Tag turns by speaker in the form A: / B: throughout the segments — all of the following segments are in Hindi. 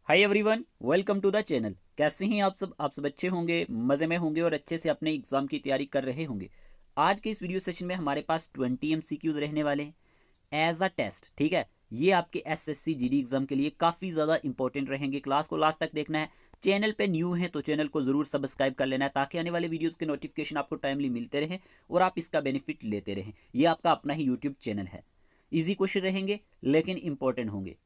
A: Hi everyone, welcome to the channel. कैसे हैं आप सब अच्छे होंगे, मज़े में होंगे और अच्छे से अपने एग्ज़ाम की तैयारी कर रहे होंगे। आज के इस वीडियो सेशन में हमारे पास 20 MCQs रहने वाले हैं एज अ टेस्ट। ठीक है, ये आपके SSC GD एग्ज़ाम के लिए काफ़ी ज़्यादा इंपॉर्टेंट रहेंगे। क्लास को लास्ट तक देखना है। चैनल पे न्यू है तो चैनल को ज़रूर सब्सक्राइब कर लेना है ताकि आने वाले वीडियोज़ के नोटिफिकेशन आपको टाइमली मिलते रहें और आप इसका बेनिफिट लेते रहें। ये आपका अपना ही यूट्यूब चैनल है। ईजी क्वेश्चन रहेंगे लेकिन इंपॉर्टेंट होंगे।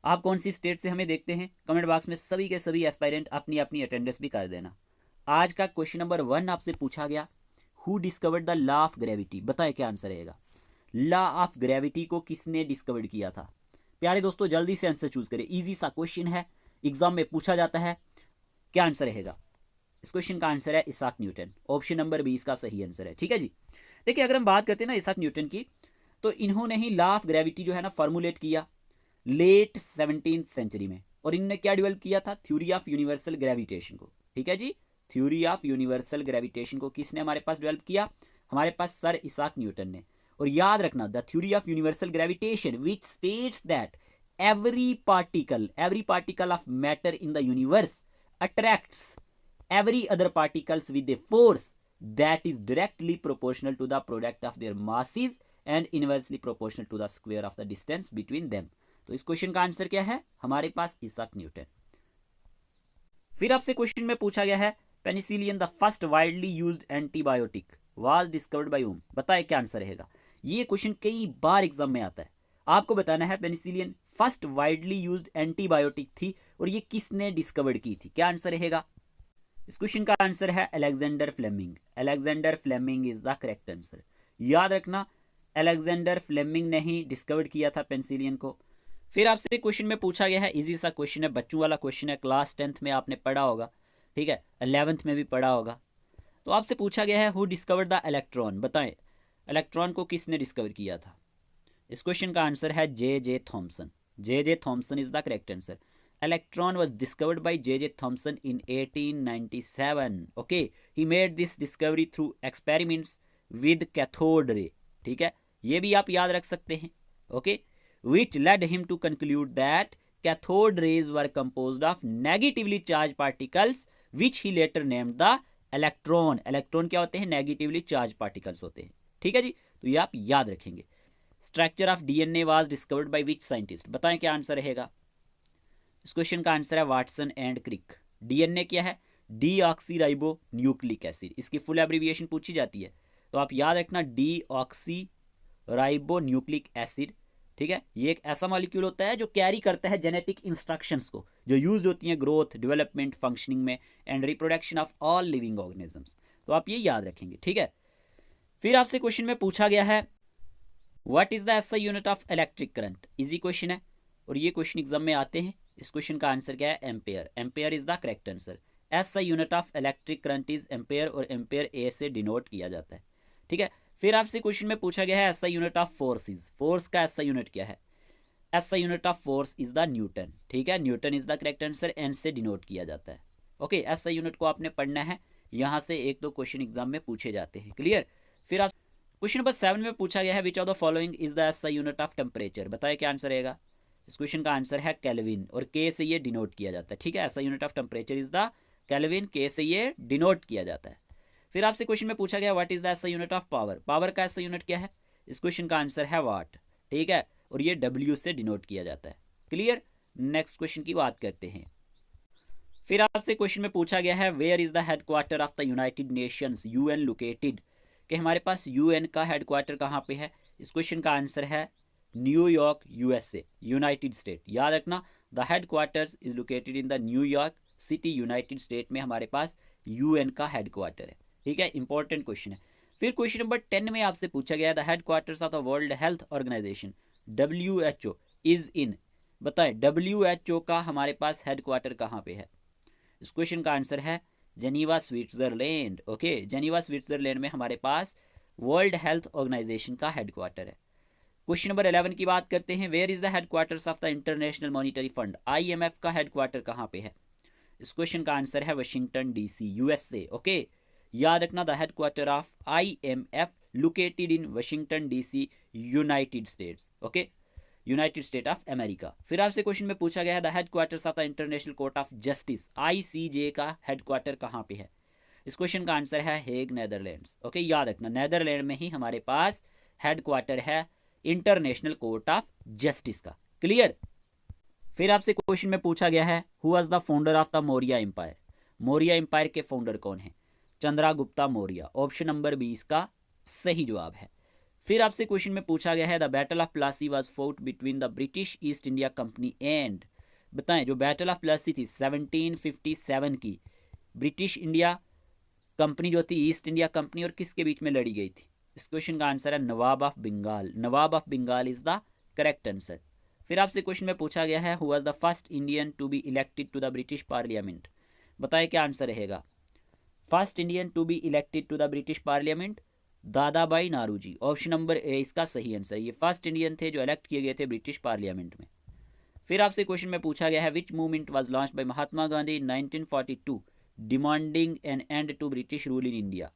A: आप कौन सी स्टेट से हमें देखते हैं, कमेंट बॉक्स में सभी के सभी एस्पायरेंट अपनी अपनी अटेंडेंस भी कर देना। आज का क्वेश्चन नंबर 1 आपसे पूछा गया, who discovered the law of gravity. बताएं क्या आंसर रहेगा। लॉ ऑफ ग्रेविटी को किसने डिस्कवर्ड किया था। प्यारे दोस्तों, जल्दी से आंसर चूज करें। इजी सा क्वेश्चन है, एग्जाम में पूछा जाता है। क्या आंसर रहेगा। इस क्वेश्चन का आंसर है इसाक न्यूटन। ऑप्शन नंबर 20 का सही आंसर है। ठीक है जी। देखिए, अगर हम बात करते हैं ना इसाक न्यूटन की, तो इन्होंने ही लॉ ऑफ ग्रेविटी जो है ना फॉर्मुलेट किया लेट 17th सेंचुरी में। और इन्होंने क्या डेवलप किया था, थ्योरी ऑफ यूनिवर्सल ग्रेविटेशन को। ठीक है जी, थ्योरी ऑफ यूनिवर्सल ग्रेविटेशन को किसने हमारे पास डेवलप किया, हमारे पास सर इसाक न्यूटन ने। और याद रखना, the theory of universal gravitation which states that every particle of matter in the universe attracts every other particles with a force that is directly proportional to the product of their masses and inversely proportional to the square of the distance between them। तो इस क्वेश्चन का आंसर क्या है, हमारे पास इसाक न्यूटन। फिर आपसे क्वेश्चन में पूछा गया है, penicillin the first widely used antibiotic was discovered by whom। बताएं क्या आंसर रहेगा। ये क्वेश्चन कई बार एग्जाम में आता है। आपको बताना है penicillin first widely used antibiotic थी और ये किसने डिस्कवर्ड की थी। क्या आंसर रहेगा। इस क्वेश्चन का आंसर है Alexander Fleming. Alexander Fleming is the correct answer. याद रखना, अलेक्जेंडर फ्लेमिंग ने ही डिस्कवर्ड किया था पेनिसिलिन को। फिर आपसे क्वेश्चन में पूछा गया है, इजी सा क्वेश्चन है, बच्चों वाला क्वेश्चन है, क्लास 10th में आपने पढ़ा होगा। ठीक है, 11th में भी पढ़ा होगा। तो आपसे पूछा गया है, हु डिस्कवर्ड द इलेक्ट्रॉन। बताएं इलेक्ट्रॉन को किसने डिस्कवर किया था। इस क्वेश्चन का आंसर है J Thomson. J Thomson is the correct answer. Electron was discovered by J Thomson in 1897। okay, he made this discovery through experiments with cathode ray। ठीक है, ये भी आप याद रख सकते हैं। Okay, which led him to conclude that cathode rays were composed of negatively charged particles which he later named the electron। Electron क्या होते हैं, नेगेटिवली चार्ज पार्टिकल्स होते हैं। ठीक है जी, तो ये आप याद रखेंगे। Structure of DNA was discovered by which scientist. बताएं क्या आंसर रहेगा। इस क्वेश्चन का आंसर है वाटसन एंड क्रिक। DNA क्या है, डीऑक्सीराइबो न्यूक्लिक एसिड। इसकी फुल एब्रीविएशन पूछी जाती है तो आप याद रखना, डीऑक्सीराइबो न्यूक्लिक एसिड। ठीक है, ये एक ऐसा मॉलिक्यूल होता है जो कैरी करता है जेनेटिक इंस्ट्रक्शंस को, जो यूज होती हैं ग्रोथ, डेवलपमेंट, फंक्शनिंग में and reproduction of all living organisms. तो आप ये याद रखेंगे। ठीक है, फिर आपसे क्वेश्चन में पूछा गया है, what is the SI unit of electric current. Easy question है और ये क्वेश्चन एग्जाम में आते हैं। इस क्वेश्चन का आंसर क्या है, ampere. Ampere is the correct answer. SI unit of electric current is ampere और एम्पेयर A से डिनोट किया जाता है। ठीक है, फिर आपसे क्वेश्चन में पूछा गया है, SI unit of force is. Force का SI यूनिट क्या है, SI unit of force is the Newton. ठीक है, Newton is the correct answer, N से डिनोट किया जाता है। ओके, SI यूनिट को आपने पढ़ना है, यहाँ से एक दो क्वेश्चन एग्जाम में पूछे जाते हैं। क्लियर। फिर आप क्वेश्चन नंबर 7 में पूछा गया है, which of the following is the SI unit of temperature. बताए क्या आंसर रहेगा। इस क्वेश्चन का आंसर है केल्विन और K से ये डिनोट किया जाता है। ठीक है, SI unit of temperature is the kelvin, K से ये डिनोट किया जाता है। फिर आपसे क्वेश्चन में पूछा गया, what is the SI unit of power. Power का SI यूनिट क्या है। इस क्वेश्चन का आंसर है वाट। ठीक है, और ये W से डिनोट किया जाता है। क्लियर। नेक्स्ट क्वेश्चन की बात करते हैं। फिर आपसे क्वेश्चन में पूछा गया है, where is the headquarter of the United Nations UN located. कि हमारे पास UN का हेडक्वार्टर कहाँ पे है। इस क्वेश्चन का आंसर है न्यूयॉर्क, USA, यूनाइटेड स्टेट। याद रखना, the headquarters is located in the New York city, United state में हमारे पास UN का हेडक्वार्टर है। ठीक है, इंपॉर्टेंट क्वेश्चन है। फिर क्वेश्चन नंबर 10 में आपसे पूछा गया, the headquarters of the World Health Organization WHO is in. बताएं WHO का हमारे पास हेडक्वार्टर कहाँ पे है। इस क्वेश्चन का आंसर है Geneva, Switzerland. Okay, Geneva Switzerland में हमारे पास वर्ल्ड हेल्थ ऑर्गेनाइजेशन का हेडक्वार्टर है। क्वेश्चन नंबर 11 की बात करते हैं, where is the headquarters of the International Monetary Fund. IMF का हेडक्वार्टर कहाँ पे है। इस क्वेश्चन का आंसर है वाशिंगटन DC, USA। ओके, याद रखना, the headquarter of IMF located in Washington DC, United states. Okay, United state of America. फिर आपसे क्वेश्चन में पूछा गया है the headquarters of the international Court of justice ICJ का हेडक्वार्टर कहाँ पे है। इस क्वेश्चन का आंसर है हेग, नेदरलैंड्स। ओके, याद रखना नेदरलैंड में ही हमारे पास हेडक्वार्टर है इंटरनेशनल कोर्ट ऑफ जस्टिस का। क्लियर। फिर आपसे क्वेश्चन में पूछा गया है who was the founder of the Maurya empire. Maurya empire के फाउंडर कौन है? चंद्रगुप्ता मौर्य। ऑप्शन नंबर 20 का सही जवाब है। फिर आपसे क्वेश्चन में पूछा गया है the battle of Plassey was fought between the British east India company and, बताएं जो बैटल ऑफ प्लासी थी 1757 की, ब्रिटिश इंडिया कंपनी जो थी ईस्ट इंडिया कंपनी और किसके बीच में लड़ी गई थी? इस क्वेश्चन का आंसर है Nawab of Bengal. Nawab of Bengal is the correct answer. फिर आपसे क्वेश्चन में पूछा गया है who was the first Indian to be elected to the British parliament. बताएं क्या आंसर रहेगा? First Indian to be elected to the British parliament Dadabhai Naoroji. Option number A इसका सही आंसर। ये फर्स्ट इंडियन थे जो इलेक्ट किए गए थे ब्रिटिश पार्लियामेंट में। फिर आपसे क्वेश्चन में पूछा गया है which movement was launched by Mahatma Gandhi in 1942 demanding an end to British rule in India.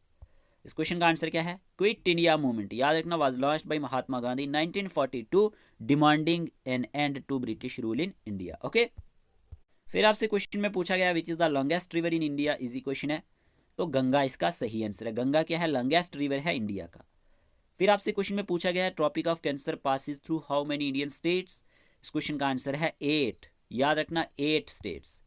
A: इस क्वेश्चन का आंसर क्या है? Quit India movement. याद रखना was launched by Mahatma Gandhi 1942 demanding an end to British rule in India. Okay. फिर आपसे क्वेश्चन में पूछा गया which is the longest river in India. Easy question है, तो गंगा इसका सही आंसर है। गंगा क्या है? लॉन्गेस्ट रिवर है इंडिया का। फिर आपसे क्वेश्चन में पूछा गया है tropic of cancer passes through how many Indian states. इस क्वेश्चन का आंसर है 8। याद रखना 8 स्टेट्स।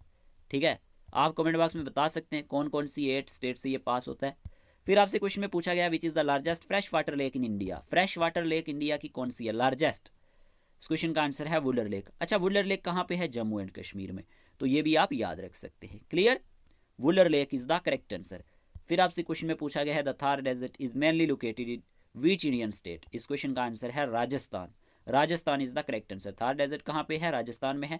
A: ठीक है, आप कमेंट बॉक्स में बता सकते हैं कौन कौन सी 8 स्टेट से ये पास होता है। फिर आपसे क्वेश्चन में पूछा गया which is the largest fresh water lake in India. Fresh water lake India की कौन सी है लार्जेस्ट? इस क्वेश्चन का आंसर है वुलर लेक। अच्छा, वुलर लेक कहाँ पे है? जम्मू एंड कश्मीर में। तो ये भी आप याद रख सकते हैं। Clear, Wular lake is the correct answer. फिर आपसे क्वेश्चन में पूछा गया है the Thar desert is mainly located in which Indian state. इस क्वेश्चन का आंसर है Rajasthan. Rajasthan is the correct answer. Thar desert कहाँ पे है? राजस्थान में है।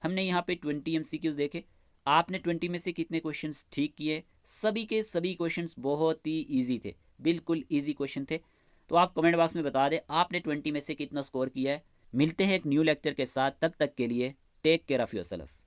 A: हमने यहाँ पे 20 MCQs देखे। आपने 20 में से कितने क्वेश्चंस ठीक किए? सभी के सभी क्वेश्चंस बहुत ही इजी थे, बिल्कुल इजी क्वेश्चन थे। तो आप कमेंट बॉक्स में बता दें आपने 20 में से कितना स्कोर किया है। मिलते हैं एक न्यू लेक्चर के साथ, तब तक के लिए टेक केयर ऑफ योरसेल्फ।